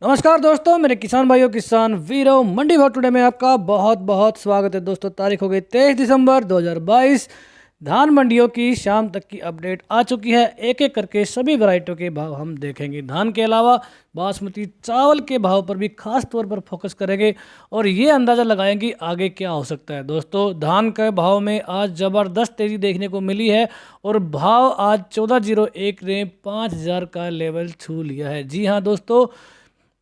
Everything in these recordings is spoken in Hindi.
नमस्कार दोस्तों, मेरे किसान भाइयों, किसान वीरों, मंडी भाव टुडे में आपका बहुत बहुत स्वागत है। दोस्तों, तारीख हो गई 23 दिसंबर 2022। धान मंडियों की शाम तक की अपडेट आ चुकी है। एक एक करके सभी वैरायटियों के भाव हम देखेंगे। धान के अलावा बासमती चावल के भाव पर भी खास तौर पर फोकस करेंगे और ये अंदाज़ा लगाएंगे आगे क्या हो सकता है। दोस्तों, धान के भाव में आज ज़बरदस्त तेज़ी देखने को मिली है और भाव आज 1401 ने 5000 का लेवल छू लिया है। जी हाँ दोस्तों,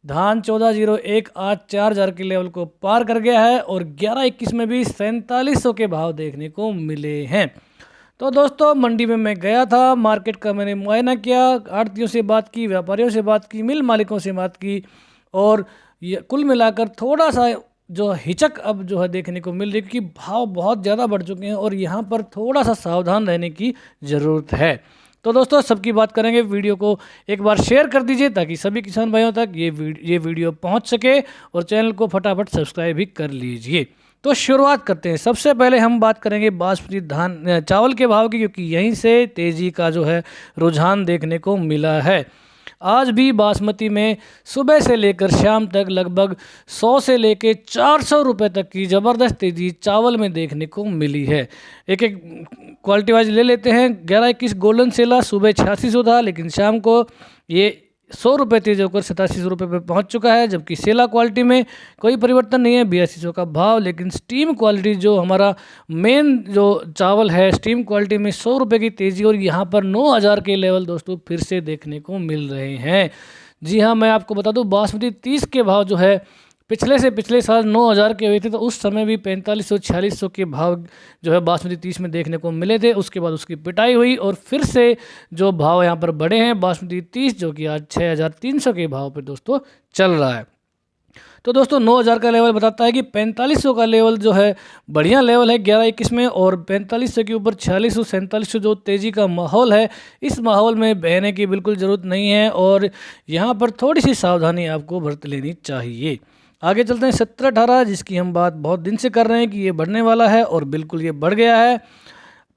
धान 1401 आज 4000 के लेवल को पार कर गया है और 11-21 में भी 4700 के भाव देखने को मिले हैं। तो दोस्तों, मंडी में मैं गया था, मार्केट का मैंने मुआयना किया, आड़तियों से बात की, व्यापारियों से बात की, मिल मालिकों से बात की और ये कुल मिलाकर थोड़ा सा जो हिचक अब जो है देखने को मिल रही है, क्योंकि भाव बहुत ज़्यादा बढ़ चुके हैं और यहाँ पर थोड़ा सा सावधान रहने की ज़रूरत है। तो दोस्तों, सबकी बात करेंगे। वीडियो को एक बार शेयर कर दीजिए ताकि सभी किसान भाइयों तक ये वीडियो पहुंच सके और चैनल को फटाफट सब्सक्राइब भी कर लीजिए। तो शुरुआत करते हैं। सबसे पहले हम बात करेंगे बासमती धान चावल के भाव की, क्योंकि यहीं से तेज़ी का जो है रुझान देखने को मिला है। आज भी बासमती में सुबह से लेकर शाम तक लगभग 100 से लेकर 400 रुपये तक की ज़बरदस्त तेज़ी चावल में देखने को मिली है। एक एक क्वालिटी वाइज ले लेते हैं। 11-21 गोल्डन सेला सुबह 8600 था, लेकिन शाम को ये 100 रुपये तेज होकर 8700 रुपये पर पहुँच चुका है। जबकि सेला क्वालिटी में कोई परिवर्तन नहीं है, 8200 का भाव। लेकिन स्टीम क्वालिटी जो हमारा मेन जो चावल है, स्टीम क्वालिटी में 100 रुपये की तेज़ी और यहाँ पर 9000 के लेवल दोस्तों फिर से देखने को मिल रहे हैं। जी हाँ, मैं आपको बता दूँ, बासमती 30 के भाव जो है पिछले साल 9000 के हुए थे, तो उस समय भी 4500-4600 के भाव जो है बासमती 30 में देखने को मिले थे। उसके बाद उसकी पिटाई हुई और फिर से जो भाव यहाँ पर बढ़े हैं बासमती 30, जो कि आज 6300 के भाव पर दोस्तों चल रहा है। तो दोस्तों, 9000 का लेवल बताता है कि 4500 का लेवल जो है बढ़िया लेवल है 11-21 में, और 4500 के ऊपर 4600-4700 जो तेज़ी का माहौल है, इस माहौल में बहने की बिल्कुल ज़रूरत नहीं है और यहाँ पर थोड़ी सी सावधानी आपको बरत लेनी चाहिए। आगे चलते हैं 17-18, जिसकी हम बात बहुत दिन से कर रहे हैं कि ये बढ़ने वाला है और बिल्कुल ये बढ़ गया है।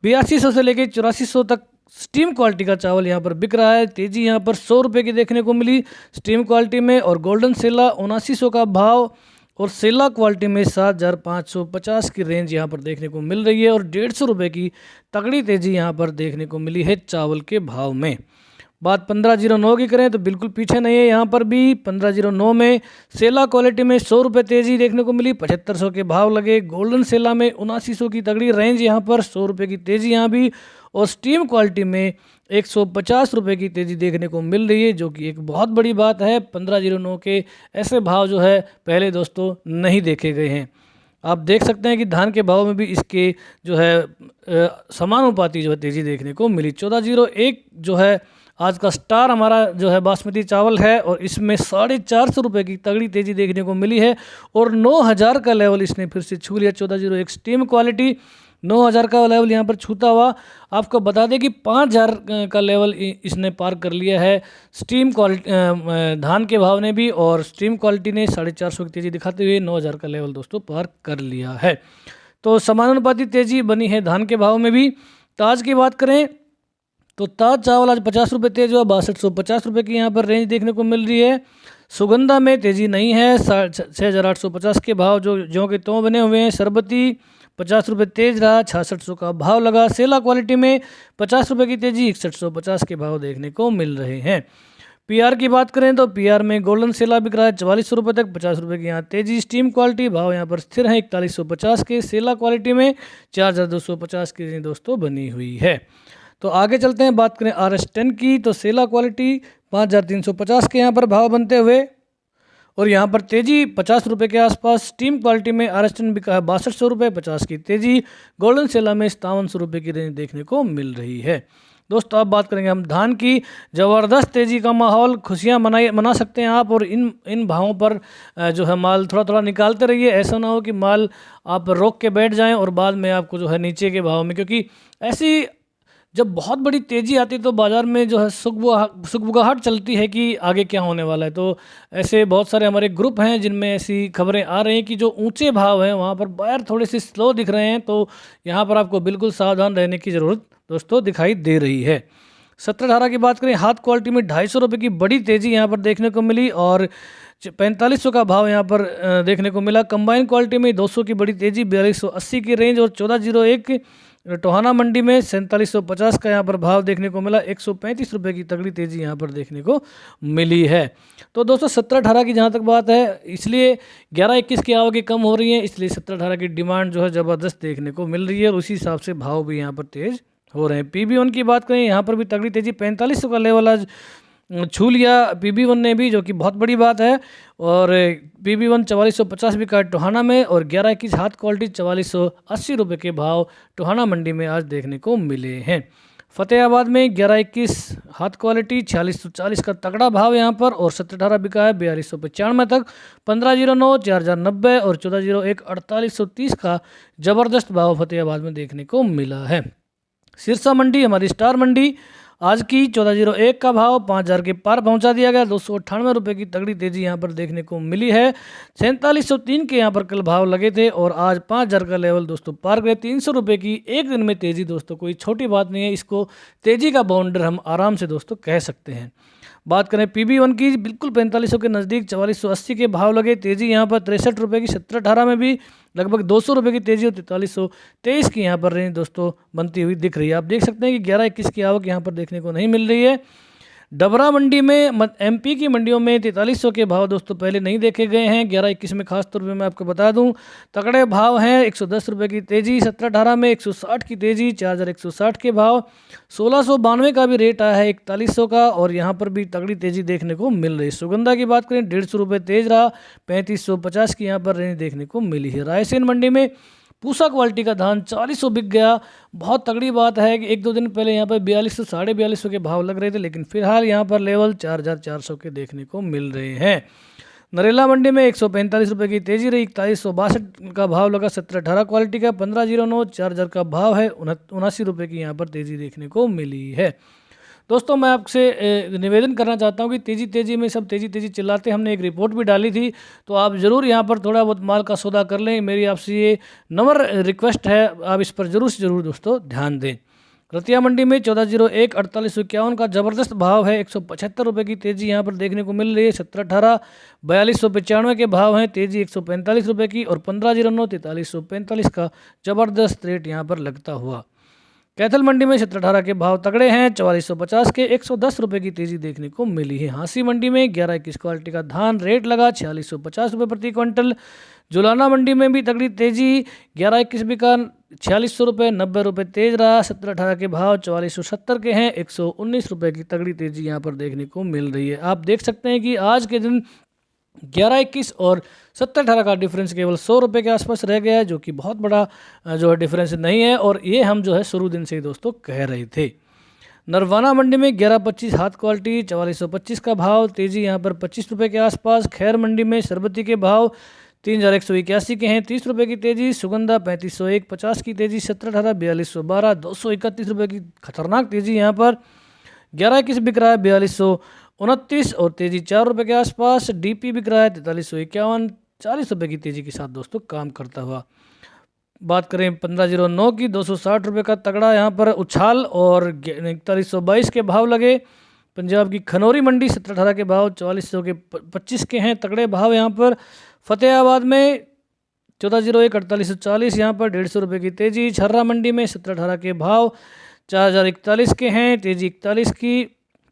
8200 से लेकर 8400 तक स्टीम क्वालिटी का चावल यहाँ पर बिक रहा है। तेज़ी यहाँ पर 100 रुपये की देखने को मिली स्टीम क्वालिटी में, और गोल्डन सेला 7900 का भाव और सेला क्वालिटी में 7550 की रेंज यहाँ पर देखने को मिल रही है और 150 रुपये की तगड़ी तेज़ी यहाँ पर देखने को मिली है चावल के भाव में। बात 1509 की करें तो बिल्कुल पीछे नहीं है। यहाँ पर भी 1509 में सेला क्वालिटी में 100 रुपये तेज़ी देखने को मिली, 7500 के भाव लगे। गोल्डन सेला में 7900 की तगड़ी रेंज, यहाँ पर 100 रुपये की तेज़ी यहाँ भी, और स्टीम क्वालिटी में 150 रुपये की तेज़ी देखने को मिल रही है, जो कि एक बहुत बड़ी बात है। 1509 के ऐसे भाव जो है पहले दोस्तों नहीं देखे गए हैं। आप देख सकते हैं कि धान के भाव में भी इसके जो है समानुपाती जो है तेज़ी देखने को मिली। 1401 जो है आज का स्टार हमारा जो है बासमती चावल है और इसमें 450 रुपये की तगड़ी तेज़ी देखने को मिली है और 9000 का लेवल इसने फिर से छू लिया। 1401 स्टीम क्वालिटी 9000 का लेवल यहाँ पर छूता हुआ आपको बता दें कि 5000 का लेवल इसने पार कर लिया है स्टीम क्वालिटी धान के भाव ने भी, और स्टीम क्वालिटी ने 450 की तेज़ी दिखाते हुए 9000 का लेवल दोस्तों पार कर लिया है। तो समानुपाती तेज़ी बनी है धान के भाव में भी। ताज की बात करें तो ताज चावल आज 50 रुपये तेज हुआ, 6250 रुपये की यहाँ पर रेंज देखने को मिल रही है। सुगंधा में तेज़ी नहीं है, 6850 के भाव जो के त्यों बने हुए हैं। सरबती 50 रुपये तेज रहा, 6600 का भाव लगा। सेला क्वालिटी में 50 रुपये की तेज़ी, 6150 के भाव देखने को मिल रहे हैं। पीआर की बात करें तो पीआर में गोल्डन सेला बिक रहा है 4400 रुपये तक, 50 रुपये की यहाँ तेज़ी। स्टीम क्वालिटी भाव यहाँ पर स्थिर है 4150 के। सेला क्वालिटी में 4250 की दोस्तों बनी हुई है। तो आगे चलते हैं, बात करें RS10 की तो सेला क्वालिटी 5350 के यहाँ पर भाव बनते हुए, और यहाँ पर तेज़ी 50 रुपये के आसपास। स्टीम क्वालिटी में RS10 बिका है 6200 रुपये, 50 की तेज़ी। गोल्डन सेला में 5700 रुपये की रेंज देखने को मिल रही है। दोस्तों, अब बात करेंगे हम धान की। ज़बरदस्त तेज़ी का माहौल, खुशियाँ मना सकते हैं आप, और इन भावों पर जो है माल थोड़ा थोड़ा निकालते रहिए। ऐसा ना हो कि माल आप रोक के बैठ जाएं और बाद में आपको जो है नीचे के भाव में, क्योंकि ऐसी जब बहुत बड़ी तेज़ी आती है तो बाज़ार में जो है सुगबुगाहट चलती है कि आगे क्या होने वाला है। तो ऐसे बहुत सारे हमारे ग्रुप हैं जिनमें ऐसी खबरें आ रही हैं कि जो ऊंचे भाव हैं वहाँ पर बायर थोड़े से स्लो दिख रहे हैं। तो यहाँ पर आपको बिल्कुल सावधान रहने की ज़रूरत दोस्तों दिखाई दे रही है। 17-18 की बात करें, हाथ क्वालिटी में 250 रुपये की बड़ी तेज़ी यहाँ पर देखने को मिली, और 4500 का भाव यहाँ पर देखने को मिला। कंबाइन क्वालिटी में 200 की बड़ी तेजी, 4280 की रेंज, और 1401 टोहाना मंडी में 4750 का यहाँ पर भाव देखने को मिला। 135 रुपये की तगड़ी तेजी यहाँ पर देखने को मिली है। तो दोस्तों 17-18 की जहाँ तक बात है, इसलिए 11-21 की आवकें कम हो रही हैं, इसलिए 17-18 की डिमांड जो है ज़बरदस्त देखने को मिल रही है, और उसी हिसाब से भाव भी यहाँ पर तेज़ हो रहे हैं। PB1 की बात करें, यहाँ पर भी तगड़ी तेजी, 4500 का लेवल आज छू लिया PB1 ने भी, जो कि बहुत बड़ी बात है। और PB1 4450 भी का टोहाना में, और 11-21 हाथ क्वालिटी 4480 रुपये के भाव टोहाना मंडी में आज देखने को मिले हैं। फतेहाबाद में 11-21 हाथ क्वालिटी 4640 का तगड़ा भाव यहाँ पर, और 17-18 बिका है 4295 तक। 1509 4090 और 1401 4830 का ज़बरदस्त भाव फतेहाबाद में देखने को मिला है। सिरसा मंडी, हमारी स्टार मंडी, आज की 1401 का भाव 5000 के पार पहुंचा दिया गया। 298 रुपये की तगड़ी तेजी यहाँ पर देखने को मिली है। 4703 के यहाँ पर कल भाव लगे थे, और आज 5000 का लेवल दोस्तों पार गए। 300 रुपये की एक दिन में तेजी दोस्तों कोई छोटी बात नहीं है, इसको तेजी का बाउंडर हम आराम से दोस्तों कह सकते हैं। बात करें PB1 की, बिल्कुल 4500 के नज़दीक 4480 के भाव लगे। तेज़ी यहाँ पर 63 रुपये की, 17-18 में भी लगभग 200 रुपये की तेज़ी, और 4323 की यहाँ पर रेंज दोस्तों बनती हुई दिख रही है। आप देख सकते हैं कि 11-21 की आवक यहाँ पर देखने को नहीं मिल रही है। डबरा मंडी में, MP की मंडियों में 4300 के भाव दोस्तों पहले नहीं देखे गए हैं। 11-21 में खास तौर पे मैं आपको बता दूं, तगड़े भाव हैं। 110 रुपये की तेज़ी, 17-18 में 160 की तेज़ी, 4160 के भाव, 1692 का भी रेट आया है 4100 का, और यहाँ पर भी तगड़ी तेज़ी देखने को मिल रही है। सुगंधा की बात करें, 150 रुपये तेज़ रहा, 3550 की यहाँ पर रेंज देखने को मिली है। रायसेन मंडी में पूसा क्वालिटी का धान 4400 बिक गया। बहुत तगड़ी बात है कि 1-2 दिन पहले यहाँ पर 4200 4250 के भाव लग रहे थे, लेकिन फिलहाल यहाँ पर लेवल 4400 के देखने को मिल रहे हैं। नरेला मंडी में 145 रुपये की तेज़ी रही, 4162 का भाव लगा। 17-18 क्वालिटी का 1509 4000 का भाव है। 79 रुपये की यहाँ पर तेज़ी देखने को मिली है। दोस्तों मैं आपसे निवेदन करना चाहता हूं कि तेज़ी में सब तेज़ी चिल्लाते, हमने एक रिपोर्ट भी डाली थी, तो आप ज़रूर यहां पर थोड़ा बहुत माल का सौदा कर लें। मेरी आपसे ये नम्र रिक्वेस्ट है, आप इस पर ज़रूर से ज़रूर दोस्तों ध्यान दें। रतिया मंडी में 1401 4851 का ज़बरदस्त भाव है। 175 रुपये की तेज़ी यहाँ पर देखने को मिल रही है। 17-18 4295 के भाव हैं, तेज़ी 145 रुपये की, और 1509 4345 का ज़बरदस्त रेट यहाँ पर लगता हुआ। कैथल मंडी में 17-18 के भाव तगड़े हैं। 4450 के 110 रुपये की तेज़ी देखने को मिली है। हाँसी मंडी में 11-21 क्वालिटी का धान रेट लगा 4650 रुपये प्रति क्विंटल। जुलाना मंडी में भी तगड़ी तेज़ी, 11-21 बिका 4600 रुपये, 90 रुपये तेज़ रहा। 17-18 के भाव 4470 के हैं, 119 रुपये की तगड़ी तेज़ी यहाँ पर देखने को मिल रही है। आप देख सकते हैं कि आज के दिन 11-21 और 17-18 का डिफरेंस केवल 100 रुपये के आसपास रह गया है, जो कि बहुत बड़ा जो है डिफरेंस नहीं है, और ये हम जो है शुरू दिन से ही दोस्तों कह रहे थे। नरवाना मंडी में 11-25 हाथ क्वालिटी 4425 का भाव, तेज़ी यहाँ पर 25 रुपये के आसपास। खैर मंडी में शरबती के भाव 3181 के हैं, 30 रुपये की तेज़ी। सुगंधा 3501 50 की तेज़ी। 17-18 4212 231 रुपये की खतरनाक तेज़ी यहाँ पर। 11-21 बिक रहा है 4229 और तेज़ी 4 रुपये के आसपास। DP बिक रहा है 4351 40 रुपये की तेज़ी के साथ दोस्तों काम करता हुआ। बात करें 1509 की, 260 रुपये का तगड़ा यहाँ पर उछाल और 4122 के भाव लगे। पंजाब की खनौरी मंडी 17-18 के भाव 4400 के 25 के हैं, तगड़े भाव यहाँ पर। फतेहाबाद में 1401 4840 यहाँ पर 150 रुपये की तेज़ी। छर्रा मंडी में 17-18 के भाव 4041 के हैं, तेज़ी 41 की।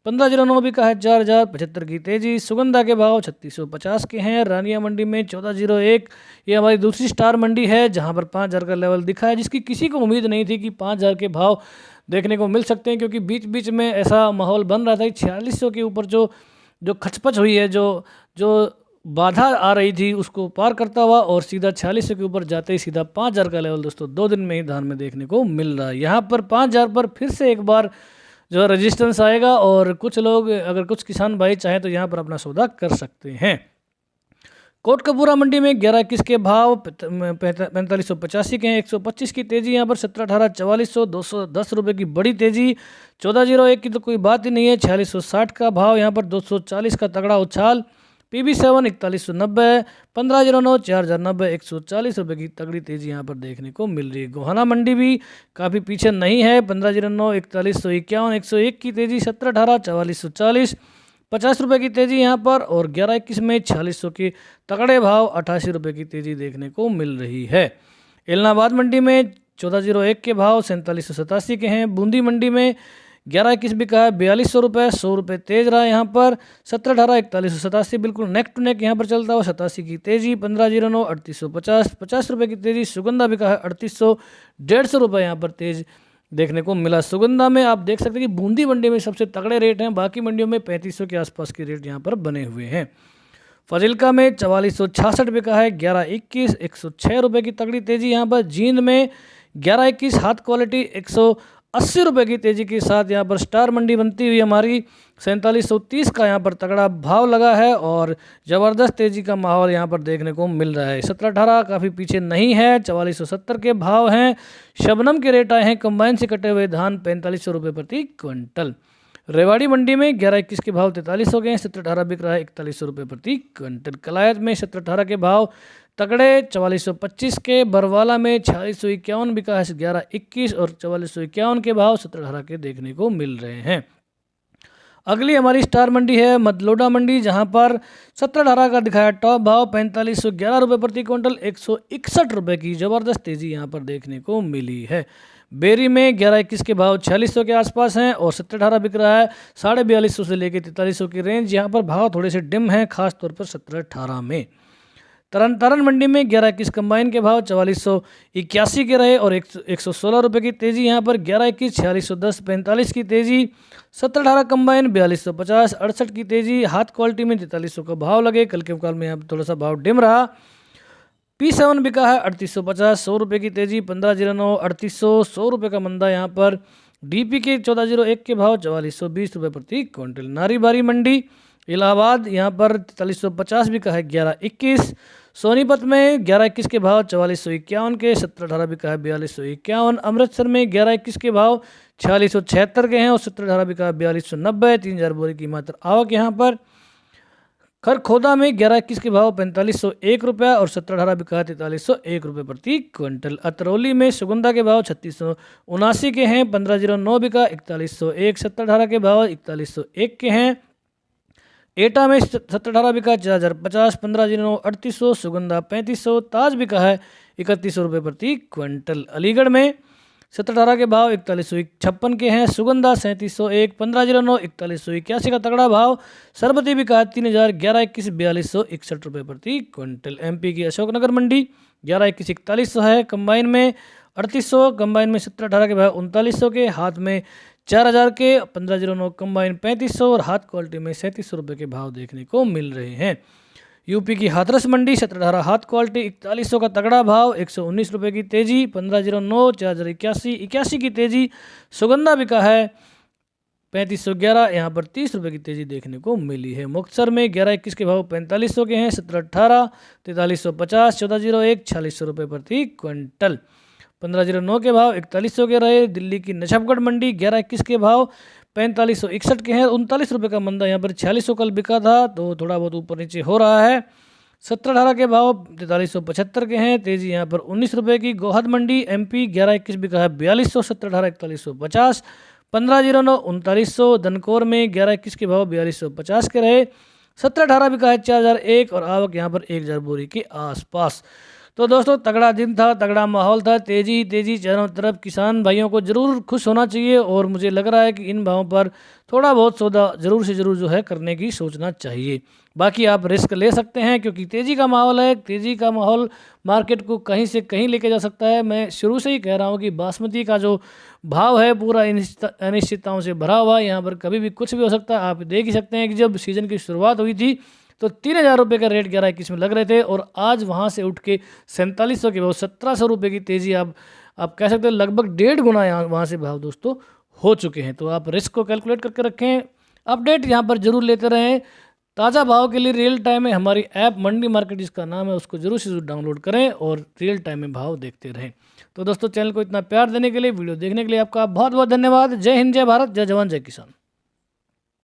1509 भी का है 4075 की तेज़ी। सुगंधा के भाव 3650 के हैं। रानिया मंडी में 1401, ये हमारी दूसरी स्टार मंडी है जहां पर 5000 का लेवल दिखा है, जिसकी किसी को उम्मीद नहीं थी कि 5000 के भाव देखने को मिल सकते हैं, क्योंकि बीच बीच में ऐसा माहौल बन रहा था। 4600 के ऊपर जो खचपच हुई है, जो बाधा आ रही थी, उसको पार करता हुआ और सीधा 4600 के ऊपर जाते ही सीधा 5000 का लेवल दोस्तों 2 दिन में ही धान में देखने को मिल रहा है। यहाँ पर 5000 पर फिर से एक बार जो है रेजिस्टेंस आएगा, और कुछ लोग, अगर कुछ किसान भाई चाहें तो यहाँ पर अपना सौदा कर सकते हैं। कोटकपूरा मंडी में 11-21 के भाव 4585 के हैं, 125 की तेज़ी यहाँ पर। 17-18 4400 210 रुपये की बड़ी तेज़ी। 1401 की तो कोई बात ही नहीं है। 4660 का भाव यहाँ पर, 240 का तगड़ा उछाल। PB7 4190, 1509 4090 140 रुपये की तगड़ी तेज़ी यहाँ पर देखने को मिल रही है। गोहाना मंडी भी काफ़ी पीछे नहीं है। 1509 4151 101 की तेज़ी। 17-18 4440, 50 रुपये की तेज़ी यहाँ पर, और 11-21 में 4600 के तगड़े भाव 88 रुपये की तेज़ी देखने को मिल रही है। इलाहाबाद मंडी में 1401 के भाव 4787 के हैं। बूंदी मंडी में 11-21 बिका है 4200 रुपये, 100 रुपये तेज रहा है यहाँ पर। 17-18 4187 बिल्कुल नेक टू नेक यहाँ पर चलता हुआ 87 की तेज़ी। 1509 3850 50 रुपये की तेज़ी। सुगंधा बिका है 3800, 150 रुपये यहाँ पर तेज देखने को मिला। सुगंधा में आप देख सकते हैं कि बूंदी मंडी में सबसे तगड़े रेट हैं, बाकी मंडियों में 3500 के आसपास के रेट यहाँ पर बने हुए हैं। फाजिल्का में 4466 बिका है 11-21, 106 रुपये की तगड़ी तेज़ी यहाँ पर। जींद में 11-21 हाथ क्वालिटी 180 रुपये की तेज़ी के साथ यहाँ पर स्टार मंडी बनती हुई हमारी 4730 का यहाँ पर तगड़ा भाव लगा है, और ज़बरदस्त तेज़ी का माहौल यहाँ पर देखने को मिल रहा है। 17-18 काफ़ी पीछे नहीं है, 4470 के भाव हैं। शबनम के रेट आए हैं कंबाइन से कटे हुए धान 4500 रुपये प्रति क्विंटल। रेवाड़ी मंडी में 11-21 के भाव 4300 के हैं। 17-18 बिक रहा है 4100 रुपये प्रति क्विंटल। कलायत में 17-18 के भाव तगड़े 4425 के। बरवाला में 4651 बिका है 11-21, और 4451 के भाव 17-18 के देखने को मिल रहे हैं। अगली हमारी स्टार मंडी है मदलोडा मंडी, जहां पर 17-18 का दिखाया टॉप भाव 4511 रुपये प्रति क्विंटल, 161 रुपये की ज़बरदस्त तेज़ी यहां पर देखने को मिली है। बेरी में 11-21 के भाव 4600 के आसपास हैं, और 17-18 बिक रहा है 4250 से लेकर 4300 की रेंज। यहाँ पर भाव थोड़े से डिम हैं, खासतौर पर 17-18 में। तरन मंडी में 11-21 कंबाइन के भाव 4481 के रहे, और 116 रुपये की तेज़ी यहाँ पर। 11-21 4610 45 की तेज़ी। 17-18 कंबाइन 4250 68 की तेज़ी। हाथ क्वालिटी में 4300 का भाव लगे, कल के मुकाबले में यहाँ पर थोड़ा सा भाव डिम रहा। P7 बिका है 3850, 100 रुपये की तेज़ी। 1509 3800, 100 रुपये का मंदा यहाँ पर। DP के 1401 के भाव 4420 रुपये प्रति क्विंटल। नारीबारी मंडी इलाहाबाद यहाँ पर 4350 बिका है 11-21। सोनीपत में 11-21 के भाव 4451 के। 17-18 बिका है 4251। अमृतसर में 11-21 के भाव 4676 के हैं, और 17-18 बिका है 4290। 3000 बोरी की मात्र आवक यहाँ पर। खरखोदा में 11-21 के भाव 4501 रुपया, और 17-18 बिका 4301 रुपये प्रति क्विंटल। अतरौली में सुगंधा के भाव 3679 के हैं। 1509 बिका 4101। 17-18 के भाव 4101 के हैं। एटा में 17-18 बिका 4050। 1509 3800। सुगंधा 3500। ताज बिका है 3100 रुपये प्रति क्विंटल। अलीगढ़ में 17-18 के भाव 4156 के हैं। सुगंधा 3701। 1509 4181 का तगड़ा भाव। सरबती बिका 3000। 11-21 4261 रुपये प्रति क्विंटल। MP की अशोकनगर मंडी 11-21 4100 है। कंबाइन में 3800। कंबाइन में 17-18 के भाव 3900 के। हाथ में 4000 के। 1509 कंबाइन 3500, और हाथ क्वालिटी में 3700 रुपये के भाव देखने को मिल रहे हैं। यूपी की हाथरस मंडी 17-18 हाथ क्वालिटी 4100 का तगड़ा भाव, 119 रुपये की तेज़ी। 1509 4081 81 की तेज़ी। सुगंधा बिका है 3511, यहाँ पर 30 रुपये की तेज़ी देखने को मिली है। मुक्तसर में 11-21 के भाव 4500 के हैं। 17-18 4350। 1401 4600 रुपये प्रति क्विंटल। 1509 के भाव 4100 के रहे। दिल्ली की नछपगढ़ मंडी 11-21 के भाव 4561 के हैं। 39 रुपये का मंदा यहाँ पर 4600 कल बिका था, तो थोड़ा बहुत ऊपर नीचे हो रहा है। 17-18 के भाव 4375 के हैं। तेज़ी यहाँ पर 19 रुपये की। गोहद मंडी MP 11-21 बिका है 4200। 17-18 4150। 1509 3900। दनकोर में 11-21 के भाव 4250 के रहे। 17-18 बिका है 4001, और आवक यहाँ पर 1000 बोरी के आसपास। तो दोस्तों तगड़ा दिन था, तगड़ा माहौल था, तेज़ी चारों तरफ। किसान भाइयों को ज़रूर खुश होना चाहिए, और मुझे लग रहा है कि इन भावों पर थोड़ा बहुत सौदा ज़रूर से ज़रूर जो है करने की सोचना चाहिए। बाकी आप रिस्क ले सकते हैं, क्योंकि तेज़ी का माहौल है। तेज़ी का माहौल मार्केट को कहीं से कहीं लेके जा सकता है। मैं शुरू से ही कह रहा हूँ कि बासमती का जो भाव है पूरा अनिश्चितताओं से भरा हुआ है। यहाँ पर कभी भी कुछ भी हो सकता है। आप देख ही सकते हैं कि जब सीज़न की शुरुआत हुई थी तो 3000 रुपये का रेट 11-21 में लग रहे थे, और आज वहाँ से उठ के 4700 के भाव 1700 रुपये की तेज़ी आप कह सकते हैं लगभग 1.5 गुना यहाँ वहाँ से भाव दोस्तों हो चुके हैं। तो आप रिस्क को कैलकुलेट करके रखें, अपडेट यहाँ पर जरूर लेते रहें। ताज़ा भाव के लिए रियल टाइम में हमारी ऐप मंडी मार्केट जिसका नाम है उसको जरूर से जरूर डाउनलोड करें, और रियल टाइम में भाव देखते रहें। तो दोस्तों चैनल को इतना प्यार देने के लिए, वीडियो देखने के लिए आपका बहुत बहुत धन्यवाद। जय हिंद, जय भारत, जय जवान, जय किसान।